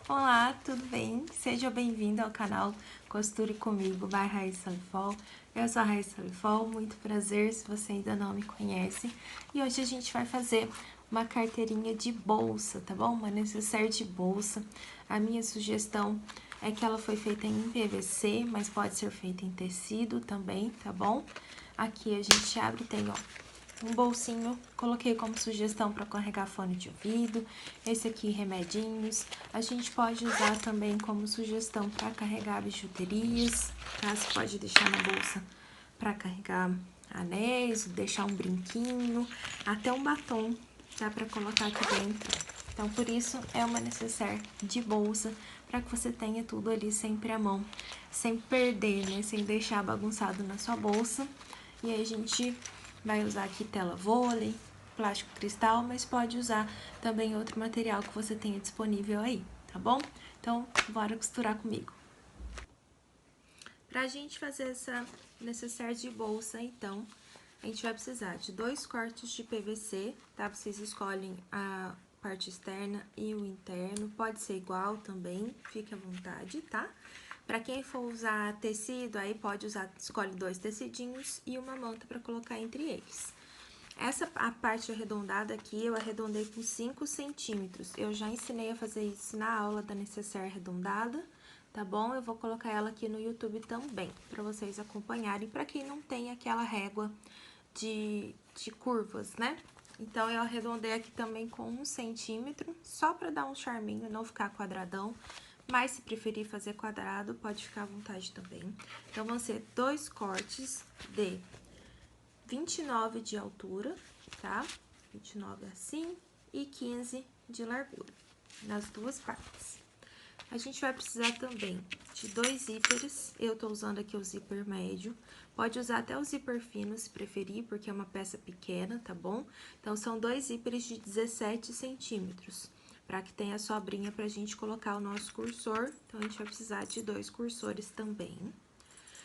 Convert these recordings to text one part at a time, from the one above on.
Olá, tudo bem? Seja bem-vindo ao canal Costure Comigo by Raíssa Lifol. Eu sou a Raíssa Lifol, muito prazer se você ainda não me conhece. E hoje a gente vai fazer uma carteirinha de bolsa, tá bom? Uma necessaire de bolsa. A minha sugestão é que ela foi feita em PVC, mas pode ser feita em tecido também, tá bom? Aqui a gente abre e tem, ó, um bolsinho, coloquei como sugestão para carregar fone de ouvido. Esse aqui, remedinhos. A gente pode usar também como sugestão para carregar bijuterias, tá? Você pode deixar na bolsa para carregar anéis, deixar um brinquinho, até um batom dá para colocar aqui dentro. Então, por isso, é uma necessaire de bolsa, para que você tenha tudo ali sempre à mão, sem perder, né? Sem deixar bagunçado na sua bolsa. E aí, a gente vai usar aqui tela vôlei, plástico cristal, mas pode usar também outro material que você tenha disponível aí, tá bom? Então, bora costurar comigo. Pra gente fazer essa necessaire de bolsa, então, a gente vai precisar de 2 cortes de PVC, tá? Vocês escolhem a parte externa e o interno, pode ser igual também, fique à vontade, tá? Pra quem for usar tecido, aí pode usar, escolhe 2 tecidinhos e uma manta pra colocar entre eles. A parte arredondada aqui, eu arredondei com 5 centímetros. Eu já ensinei a fazer isso na aula da necessaire arredondada, tá bom? Eu vou colocar ela aqui no YouTube também, pra vocês acompanharem, pra quem não tem aquela régua de curvas, né? Então, eu arredondei aqui também com 1 centímetro, só pra dar um charminho, não ficar quadradão. Mas, se preferir fazer quadrado, pode ficar à vontade também. Então, vão ser 2 cortes de 29 de altura, tá? 29 assim e 15 de largura, nas duas partes. A gente vai precisar também de 2 zíperes, eu tô usando aqui o zíper médio, pode usar até o zíper fino se preferir, porque é uma peça pequena, tá bom? Então, são 2 zíperes de 17 centímetros, para que tenha sobrinha pra gente colocar o nosso cursor, então a gente vai precisar de 2 cursores também.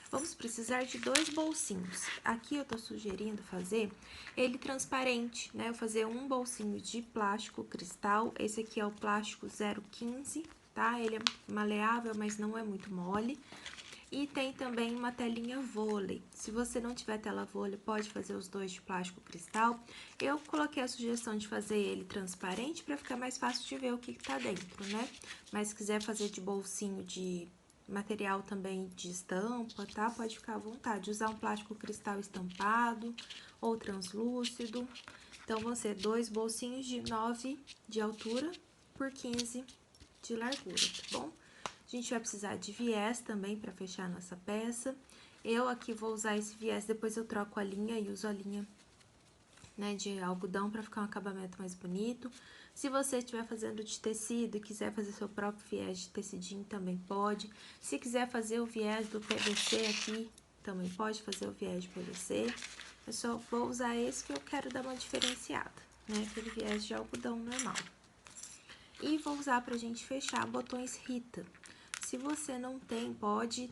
Vamos precisar de 2 bolsinhos. Aqui eu tô sugerindo fazer ele transparente, né? Eu fazer um bolsinho de plástico cristal. Esse aqui é o plástico 015, tá? Ele é maleável, mas não é muito mole. E tem também uma telinha vôlei. Se você não tiver tela vôlei, pode fazer os 2 de plástico cristal. Eu coloquei a sugestão de fazer ele transparente para ficar mais fácil de ver o que tá dentro, né? Mas se quiser fazer de bolsinho de material também de estampa, tá? Pode ficar à vontade. Usar um plástico cristal estampado ou translúcido. Então, vão ser 2 bolsinhos de 9 de altura por 15 de largura, tá bom? A gente vai precisar de viés também para fechar a nossa peça. Eu aqui vou usar esse viés, depois eu troco a linha e uso a linha, né, de algodão para ficar um acabamento mais bonito. Se você estiver fazendo de tecido e quiser fazer seu próprio viés de tecidinho, também pode. Se quiser fazer o viés do PVC aqui, também pode fazer o viés de PVC. Eu só vou usar esse que eu quero dar uma diferenciada, né, aquele viés de algodão normal. E vou usar pra gente fechar botões Rita. Se você não tem, pode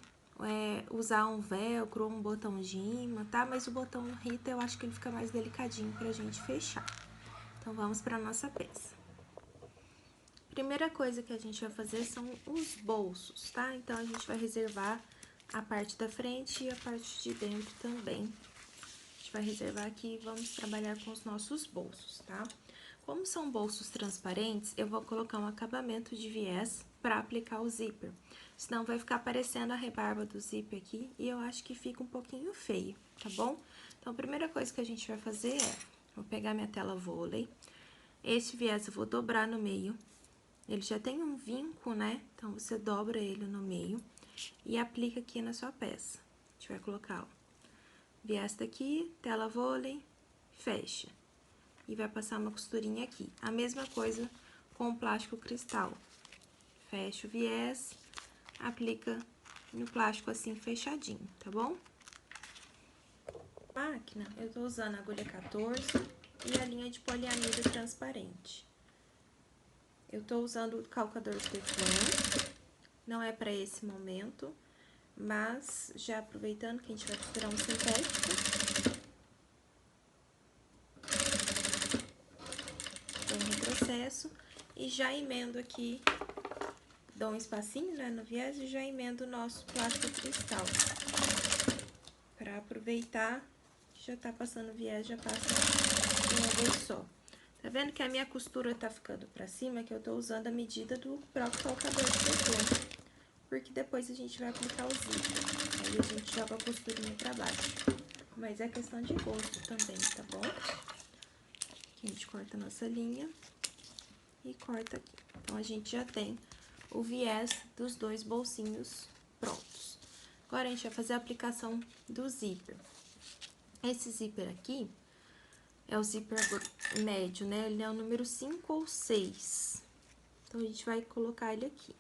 usar um velcro ou um botão de imã, tá? Mas o botão Rita eu acho que ele fica mais delicadinho pra gente fechar. Então, vamos pra nossa peça. Primeira coisa que a gente vai fazer são os bolsos, tá? Então, a gente vai reservar a parte da frente e a parte de dentro também. A gente vai reservar aqui e vamos trabalhar com os nossos bolsos, tá? Como são bolsos transparentes, eu vou colocar um acabamento de viés para aplicar o zíper. Senão vai ficar aparecendo a rebarba do zíper aqui e eu acho que fica um pouquinho feio, tá bom? Então, a primeira coisa que a gente vai fazer é, vou pegar minha tela vôlei. Esse viés eu vou dobrar no meio. Ele já tem um vinco, né? Então, você dobra ele no meio e aplica aqui na sua peça. A gente vai colocar, ó, viés daqui, tela vôlei, fecha. E vai passar uma costurinha aqui. A mesma coisa com o plástico cristal. Fecha o viés, aplica no plástico assim fechadinho, tá bom? Máquina, eu tô usando a agulha 14 e a linha de poliamida transparente. Eu tô usando o calcador Teflon, não é pra esse momento, mas já aproveitando que a gente vai costurar um sintético, dou um retrocesso e já emendo aqui dou um espacinho, né, no viés e já emendo o nosso plástico cristal. Pra aproveitar, já tá passando o viés, já passa de uma vez só. Tá vendo que a minha costura tá ficando pra cima, que eu tô usando a medida do próprio calcador de costura. Porque depois a gente vai aplicar o zíper. Aí a gente joga a costurinha pra baixo. Mas é questão de gosto também, tá bom? Aqui a gente corta a nossa linha e corta aqui. Então, a gente já tem o viés dos dois bolsinhos prontos. Agora, a gente vai fazer a aplicação do zíper. Esse zíper aqui é o zíper médio, né? Ele é o número 5 ou 6. Então, a gente vai colocar ele aqui.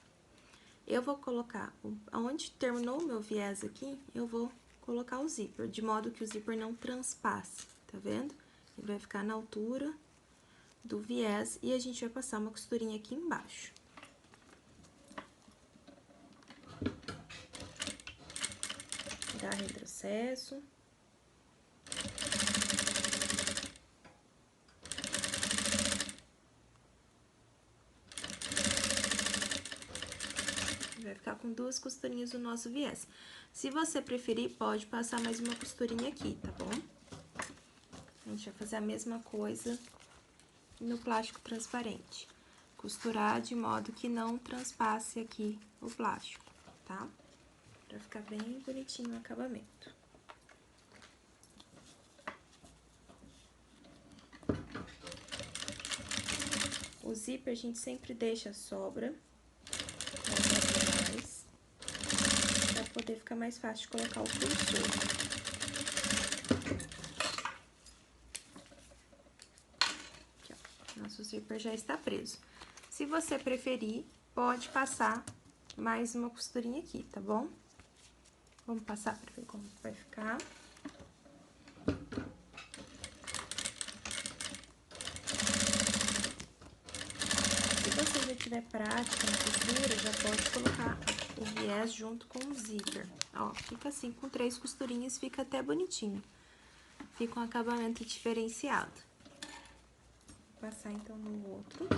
Eu vou colocar, onde terminou o meu viés aqui, eu vou colocar o zíper, de modo que o zíper não transpasse, tá vendo? Ele vai ficar na altura do viés e a gente vai passar uma costurinha aqui embaixo. Dá retrocesso. Vai ficar com 2 costurinhas do nosso viés. Se você preferir, pode passar mais uma costurinha aqui, tá bom? A gente vai fazer a mesma coisa no plástico transparente. Costurar de modo que não transpasse aqui o plástico, tá? Pra ficar bem bonitinho o acabamento. O zíper a gente sempre deixa a sobra para poder ficar mais fácil de colocar o cursor. Aqui, ó, nosso zíper já está preso. Se você preferir, pode passar mais uma costurinha aqui, tá bom? Vamos passar para ver como vai ficar. Se você já tiver prática na costura, já pode colocar o viés junto com o zíper. Ó, fica assim, com 3 costurinhas, fica até bonitinho. Fica um acabamento diferenciado. Vou passar então no outro.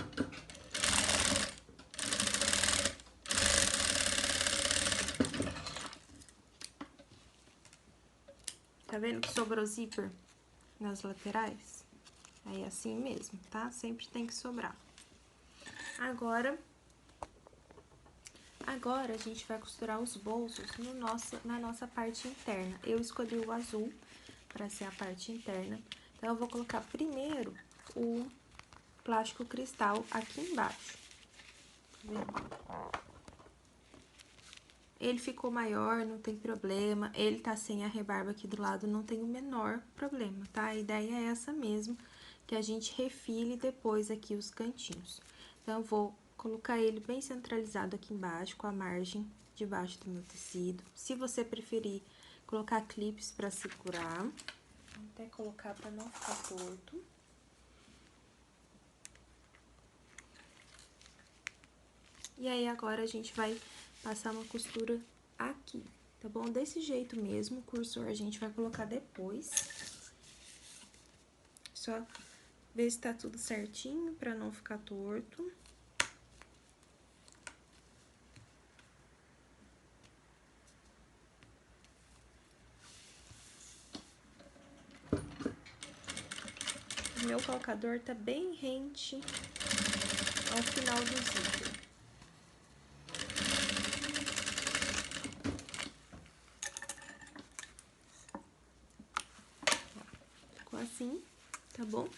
Tá vendo que sobrou zíper nas laterais? Aí, assim mesmo, tá? Sempre tem que sobrar. Agora a gente vai costurar os bolsos na nossa parte interna. Eu escolhi o azul para ser a parte interna. Então, eu vou colocar primeiro o plástico cristal aqui embaixo. Tá vendo? Ele ficou maior, não tem problema. Ele tá sem a rebarba aqui do lado, não tem o menor problema, tá? A ideia é essa mesmo, que a gente refile depois aqui os cantinhos. Então, eu vou colocar ele bem centralizado aqui embaixo, com a margem debaixo do meu tecido. Se você preferir colocar clipes pra segurar, vou até colocar pra não ficar torto. E aí, agora, a gente vai passar uma costura aqui, tá bom? Desse jeito mesmo, o cursor a gente vai colocar depois. Só ver se tá tudo certinho, pra não ficar torto. O meu calcador tá bem rente ao final do zíper. Ficou assim, tá bom?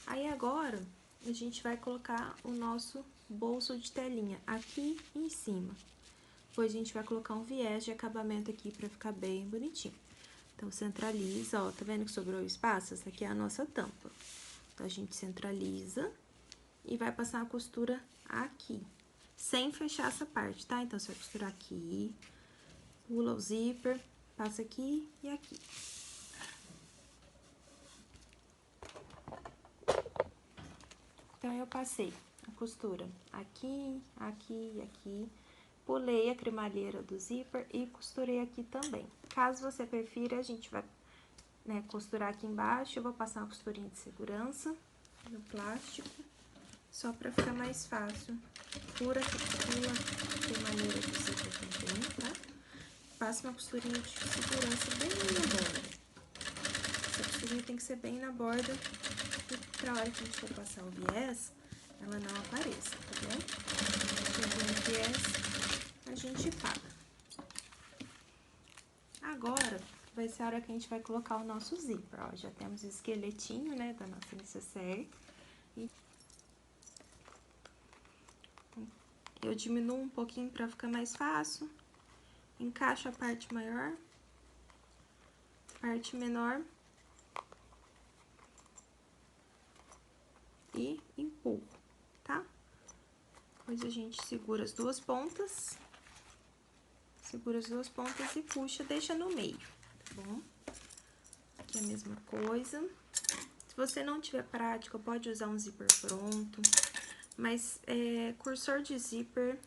Aí, agora, a gente vai colocar o nosso bolso de telinha aqui em cima. Depois, a gente vai colocar um viés de acabamento aqui pra ficar bem bonitinho. Então, centraliza, ó, tá vendo que sobrou espaço? Essa aqui é a nossa tampa. Então, a gente centraliza e vai passar a costura aqui, sem fechar essa parte, tá? Então, você vai costurar aqui, pula o zíper, passa aqui e aqui. Então, eu passei a costura aqui, aqui e aqui, pulei a cremalheira do zíper e costurei aqui também. Caso você prefira, a gente vai, né, costurar aqui embaixo, eu vou passar uma costurinha de segurança no plástico, só pra ficar mais fácil. Pula cremalheira de zíper também, tá? Passa uma costurinha de segurança bem na borda. Essa costurinha tem que ser bem na borda, e pra hora que a gente for passar o viés, ela não apareça, tá bom? Chegando o viés, a gente paga. Agora, vai ser a hora que a gente vai colocar o nosso zíper, ó. Já temos o esqueletinho, né, da nossa necessaire. E eu diminuo um pouquinho pra ficar mais fácil. Encaixo a parte maior, parte menor. E empurro, tá? Depois a gente segura as duas pontas. Segura as duas pontas e puxa, deixa no meio, tá bom? Aqui é a mesma coisa. Se você não tiver prática, pode usar um zíper pronto. Mas, cursor de zíper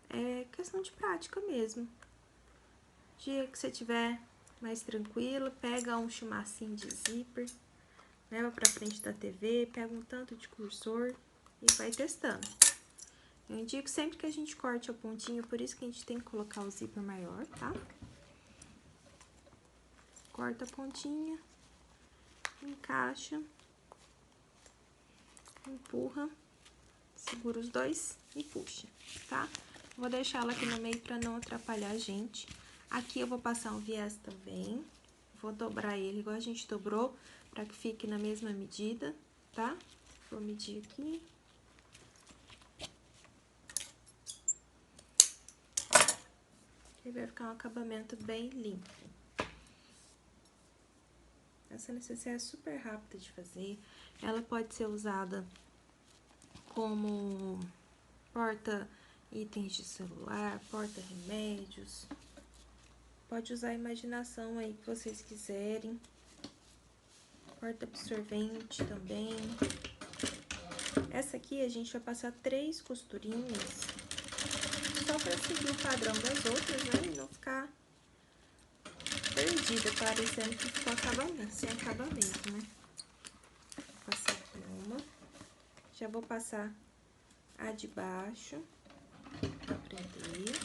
é questão de prática mesmo. Dia que você tiver mais tranquilo, pega um chumacinho de zíper, leva pra frente da TV, pega um tanto de cursor e vai testando. Eu indico sempre que a gente corte a pontinha, por isso que a gente tem que colocar o zíper maior, tá? Corta a pontinha, encaixa, empurra, segura os dois e puxa, tá? Vou deixar ela aqui no meio pra não atrapalhar a gente. Aqui eu vou passar um viés também, vou dobrar ele igual a gente dobrou, pra que fique na mesma medida, tá? Vou medir aqui. E vai ficar um acabamento bem limpo. Essa necessaire é super rápida de fazer. Ela pode ser usada como porta itens de celular, porta remédios. Pode usar a imaginação aí que vocês quiserem. Porta absorvente também. Essa aqui a gente vai passar 3 costurinhas. Só pra seguir o padrão das outras, né? E não ficar perdida, parecendo que ficou acabamento, sem acabamento, né? Vou passar aqui uma. Já vou passar a de baixo pra prender.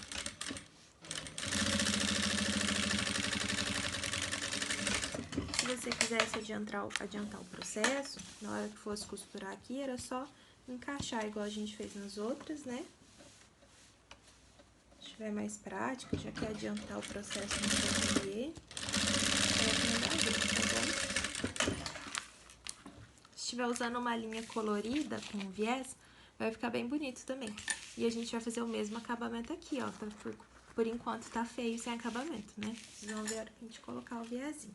Se você quisesse adiantar o processo, na hora que fosse costurar aqui, era só encaixar igual a gente fez nas outras, né? Se tiver mais prática, já quer adiantar o processo no seu ateliê, tá bom? Se estiver usando uma linha colorida com viés, vai ficar bem bonito também. E a gente vai fazer o mesmo acabamento aqui, ó. Por enquanto tá feio sem acabamento, né? Vocês vão ver a hora que a gente colocar o viésinho.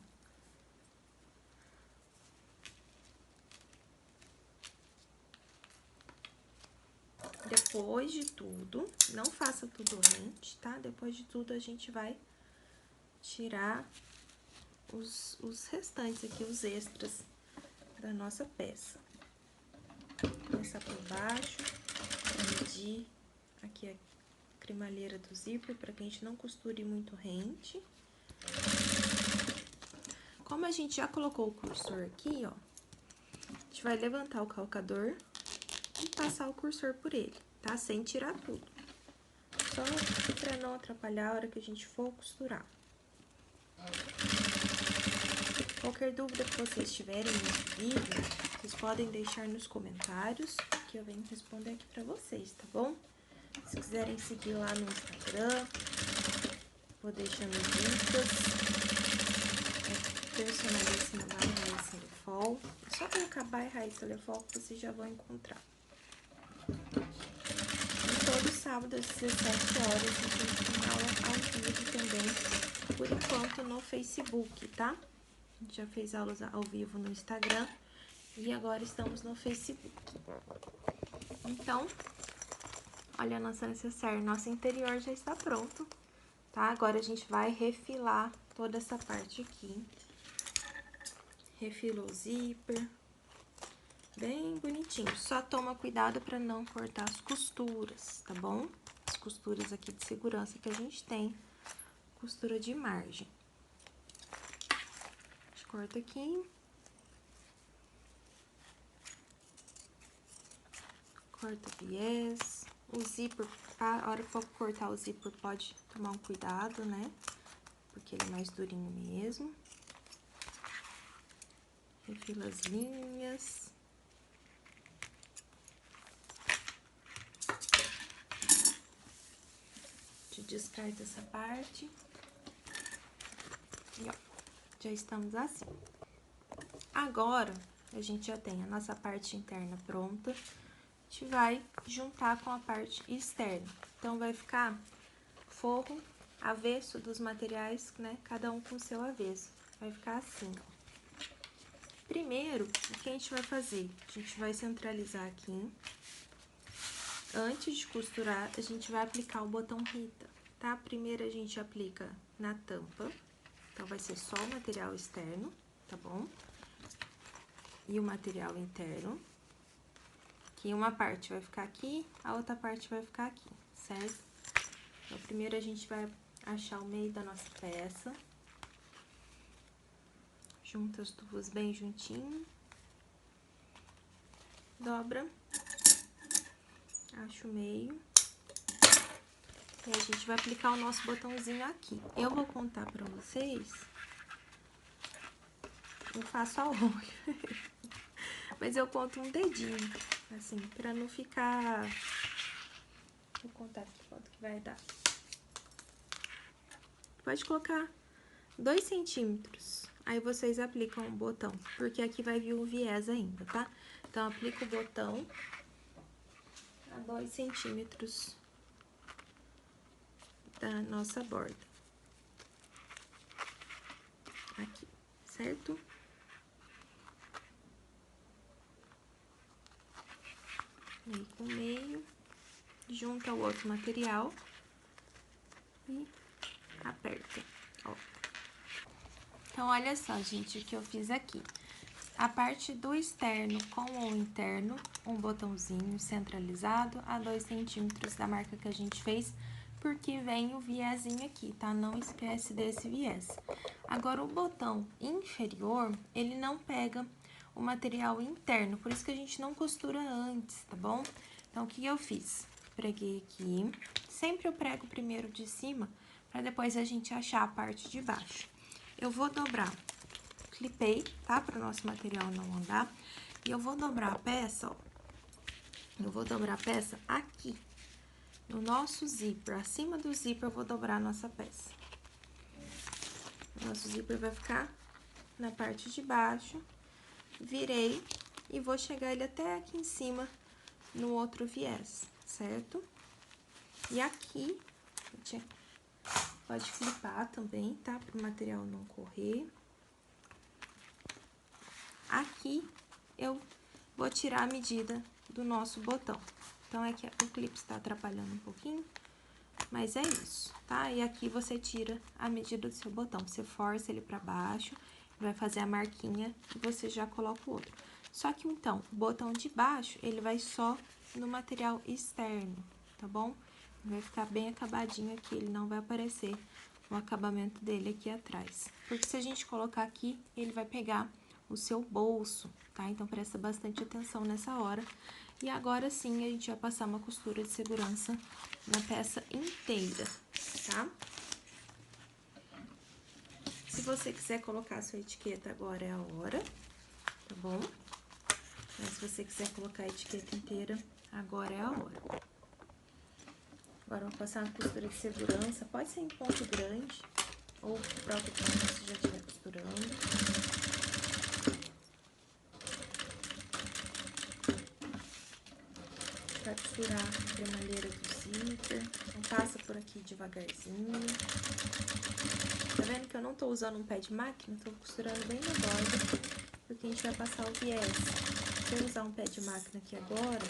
Depois de tudo, não faça tudo rente, tá? Depois de tudo, a gente vai tirar os restantes aqui, os extras da nossa peça. Começar por baixo, pra medir aqui a cremalheira do zíper, pra que a gente não costure muito rente. Como a gente já colocou o cursor aqui, ó, a gente vai levantar o calcador e passar o cursor por ele, tá? Sem tirar tudo. Só pra não atrapalhar a hora que a gente for costurar. Qualquer dúvida que vocês tiverem nesse vídeo, vocês podem deixar nos comentários, que eu venho responder aqui pra vocês, tá bom? Se quiserem seguir lá no Instagram, vou deixando dicas. É personalíssima lá no Raíssa Lefol. É só colocar by Raíssa Lefol que vocês já vão encontrar. E todo sábado às 17 horas a gente tem aula ao vivo também, por enquanto no Facebook, tá? A gente já fez aulas ao vivo no Instagram e agora estamos no Facebook. Então, olha a nossa necessaire, nosso interior já está pronto, tá? Agora a gente vai refilar toda essa parte aqui. Refila o zíper, bem bonitinho. Só toma cuidado para não cortar as costuras, tá bom? As costuras aqui de segurança que a gente tem, costura de margem. A gente corta aqui. corta o viés. O zíper, a hora que for cortar o zíper, pode tomar um cuidado, né? Porque ele é mais durinho mesmo. Refila as linhas. Descarta essa parte. E ó, já estamos assim. Agora, a gente já tem a nossa parte interna pronta. A gente vai juntar com a parte externa. Então, vai ficar forro avesso dos materiais, né? Cada um com o seu avesso. Vai ficar assim, ó. Primeiro, o que a gente vai fazer? A gente vai centralizar aqui. Antes de costurar, a gente vai aplicar o botão Rita, tá? Primeiro, a gente aplica na tampa. Então, vai ser só o material externo, tá bom? E o material interno. Que uma parte vai ficar aqui, a outra parte vai ficar aqui, certo? Então, primeiro, a gente vai achar o meio da nossa peça. Junta as duas bem juntinho. Dobra. Acha o meio. E a gente vai aplicar o nosso botãozinho aqui. Eu vou contar pra vocês. Eu faço ao olho. Mas eu conto um dedinho, assim, pra não ficar... Vou contar aqui quanto que vai dar. Pode colocar 2 centímetros. Aí, vocês aplicam o botão, porque aqui vai vir o viés ainda, tá? Então, aplica o botão a 2 centímetros da nossa borda. Aqui, certo? Meio com meio. Junta o outro material e aperta, ó. Então, olha só, gente, o que eu fiz aqui. A parte do externo com o interno, um botãozinho centralizado a 2 centímetros da marca que a gente fez, porque vem o viésinho aqui, tá? Não esquece desse viés. Agora, o botão inferior, ele não pega o material interno, por isso que a gente não costura antes, tá bom? Então, o que eu fiz? Preguei aqui, sempre eu prego primeiro de cima, pra depois a gente achar a parte de baixo. Eu vou dobrar, clipei, tá? Para o nosso material não andar. E eu vou dobrar a peça, ó. Eu vou dobrar a peça aqui, no nosso zíper. Acima do zíper, eu vou dobrar a nossa peça. O nosso zíper vai ficar na parte de baixo. Virei e vou chegar ele até aqui em cima, no outro viés, certo? E aqui, a gente pode clipar também, tá? Para o material não correr. Aqui, eu vou tirar a medida do nosso botão. Então, é que o clipe está atrapalhando um pouquinho, mas é isso, tá? E aqui você tira a medida do seu botão. Você força ele para baixo, vai fazer a marquinha e você já coloca o outro. Só que, então, o botão de baixo, ele vai só no material externo, tá bom? Vai ficar bem acabadinho aqui, ele não vai aparecer o acabamento dele aqui atrás. Porque se a gente colocar aqui, ele vai pegar o seu bolso, tá? Então, presta bastante atenção nessa hora. E agora sim, a gente vai passar uma costura de segurança na peça inteira, tá? Se você quiser colocar a sua etiqueta, agora é a hora, tá bom? Mas se você quiser colocar a etiqueta inteira, agora é a hora. Agora, eu vou passar uma costura de segurança, pode ser em ponto grande, ou o próprio ponto que você já estiver costurando. Pra costurar a cremalheira do zíper, então passa por aqui devagarzinho. Tá vendo que eu não tô usando um pé de máquina? Tô costurando bem na borda, porque a gente vai passar o viés. Se eu usar um pé de máquina aqui agora,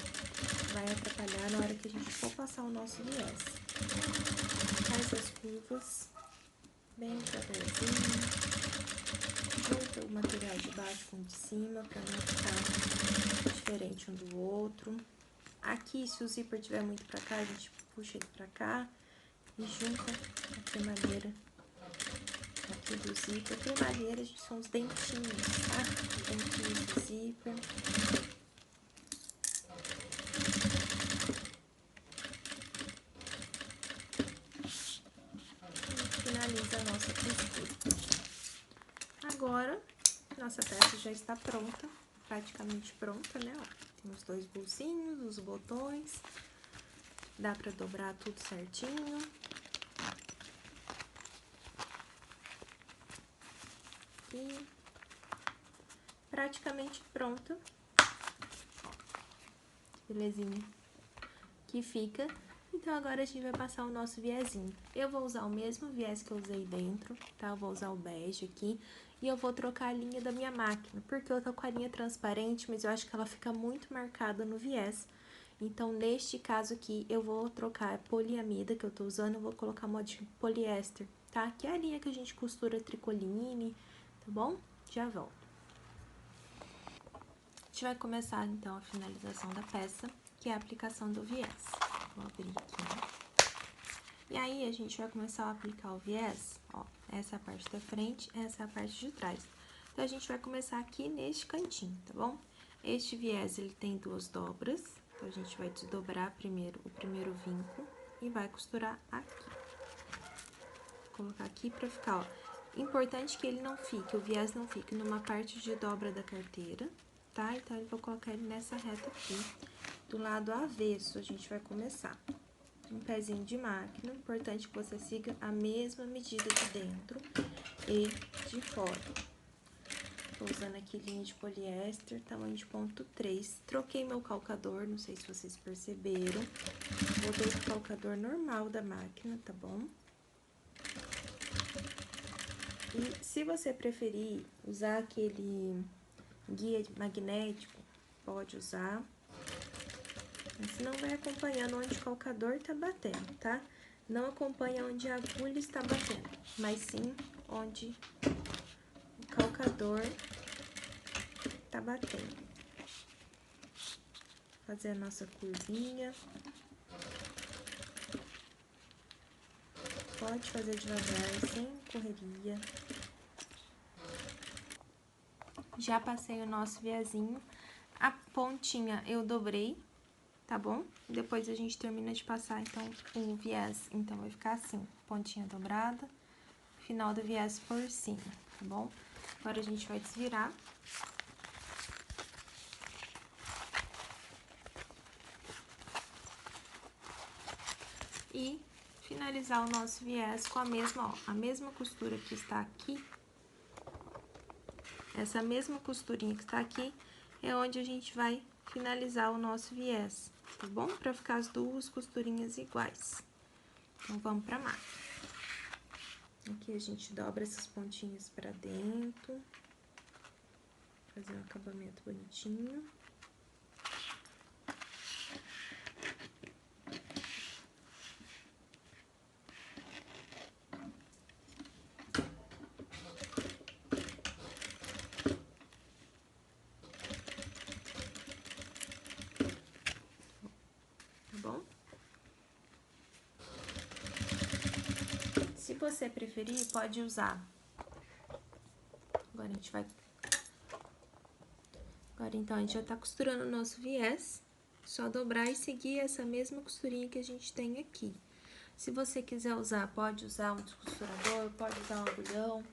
vai atrapalhar na hora que a gente for passar o nosso viés. Faz as curvas bem devagarzinho. Junta o material de baixo com o de cima, pra não ficar diferente um do outro. Aqui, se o zíper tiver muito pra cá, a gente puxa ele pra cá e junta a cremalheira aqui do zíper. A cremalheira, gente, são os dentinhos, tá? Os dentinhos do zíper. agora, nossa peça já está pronta, praticamente pronta, né? Ó, tem os dois bolsinhos, os botões, dá pra dobrar tudo certinho. E praticamente pronta. Belezinha. Que fica. Então, agora a gente vai passar o nosso viezinho. Eu vou usar o mesmo viés que eu usei dentro, tá? Eu vou usar o bege aqui. E eu vou trocar a linha da minha máquina, porque eu tô com a linha transparente, mas eu acho que ela fica muito marcada no viés. Então, neste caso aqui, eu vou trocar a poliamida que eu tô usando, eu vou colocar mod poliéster, tá? Que é a linha que a gente costura tricoline, tá bom? Já volto. A gente vai começar, então, a finalização da peça, que é a aplicação do viés. Vou abrir aqui, né? E aí, a gente vai começar a aplicar o viés, ó, essa é a parte da frente, essa é a parte de trás. Então, a gente vai começar aqui neste cantinho, tá bom? Este viés, ele tem duas dobras, então, a gente vai desdobrar primeiro o primeiro vinco e vai costurar aqui. Vou colocar aqui pra ficar, ó. Importante que ele não fique, o viés não fique numa parte de dobra da carteira, tá? Então, eu vou colocar ele nessa reta aqui. Do lado avesso, a gente vai começar. Um pezinho de máquina, importante que você siga a mesma medida de dentro e de fora. Tô usando aqui linha de poliéster, tamanho de ponto 3. Troquei meu calcador, não sei se vocês perceberam. Botei o calcador normal da máquina, tá bom? E se você preferir usar aquele guia magnético, pode usar. Mas não vai acompanhando onde o calcador tá batendo, tá? Não acompanha onde a agulha está batendo, mas sim onde o calcador tá batendo. Fazer a nossa curvinha. Pode fazer devagar, sem correria. Já passei o nosso viezinho. A pontinha eu dobrei, tá bom? Depois a gente termina de passar, então, o viés. Então, vai ficar assim, pontinha dobrada, final do viés por cima, tá bom? Agora, a gente vai desvirar. E finalizar o nosso viés com a mesma, ó, a mesma costura que está aqui. Essa mesma costurinha que está aqui é onde a gente vai finalizar o nosso viés, tá bom? Pra ficar as duas costurinhas iguais. Então, vamos pra máquina. Aqui a gente dobra essas pontinhas pra dentro. Fazer um acabamento bonitinho. Tá bom? Se você preferir, pode usar. Agora, a gente vai... Agora, então, a gente já tá costurando o nosso viés. Só dobrar e seguir essa mesma costurinha que a gente tem aqui. Se você quiser usar, pode usar um descosturador, pode usar um agulhão,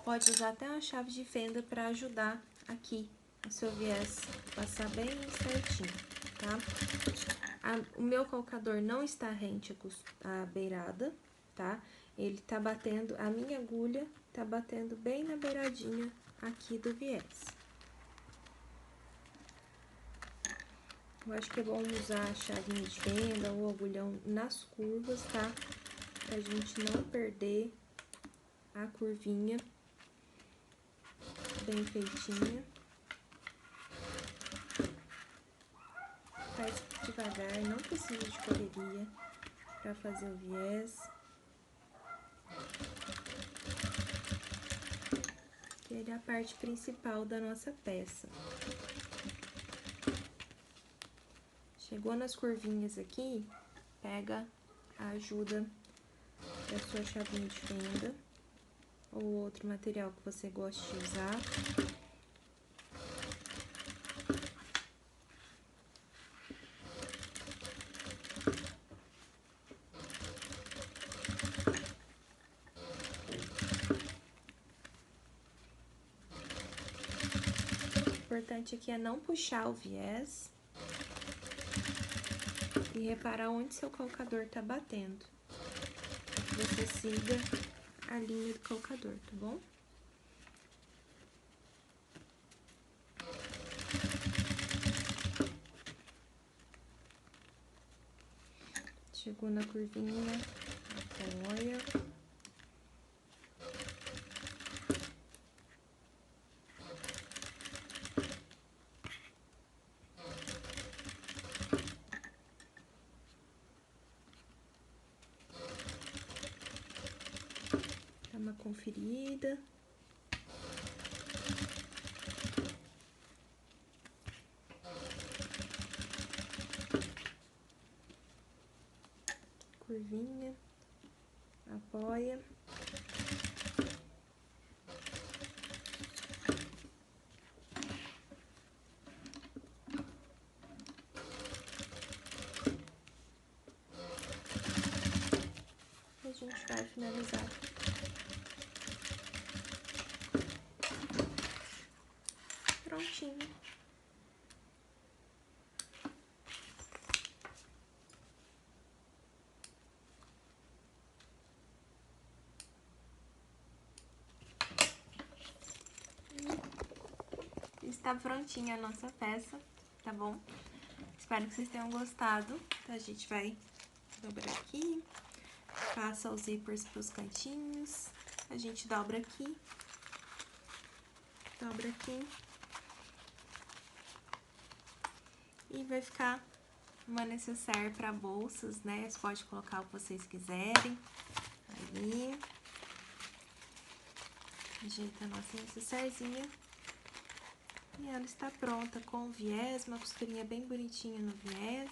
pode usar até uma chave de fenda para ajudar aqui o seu viés passar bem certinho, tá? O meu calcador não está rente à beirada, tá? Ele tá batendo, a minha agulha tá batendo bem na beiradinha aqui do viés. Eu acho que é bom usar a chavinha de fenda ou agulhão nas curvas, tá? Pra gente não perder a curvinha bem feitinha. Faz devagar, não precisa de correria pra fazer o viés. Que ele é a parte principal da nossa peça. Chegou nas curvinhas aqui, pega a ajuda da sua chavinha de fenda ou outro material que você goste de usar. importante aqui é não puxar o viés e reparar onde seu colocador tá batendo. Que você siga a linha do colocador, tá bom? Chegou na curvinha, apoia. Dá uma conferida. Curvinha, apoia. A gente vai finalizar. Prontinho. Está prontinha a nossa peça, tá bom? Espero que vocês tenham gostado. A gente vai dobrar aqui, passa os zíperes pros cantinhos, a gente dobra aqui, e vai ficar uma necessaire para bolsas, né? Você pode colocar o que vocês quiserem. Aí, ajeita a nossa necessairezinha. E ela está pronta com viés, uma costurinha bem bonitinha no viés.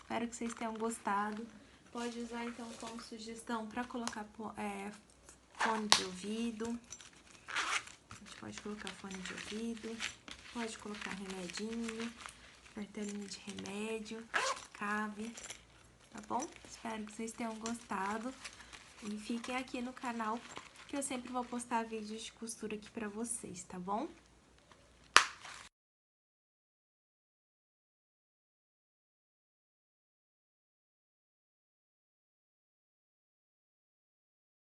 Espero que vocês tenham gostado. Pode usar então como sugestão para colocar fone de ouvido. A gente pode colocar fone de ouvido, pode colocar remedinho, cartelinha de remédio, cabe, tá bom? Espero que vocês tenham gostado e fiquem aqui no canal que eu sempre vou postar vídeos de costura aqui pra vocês, tá bom?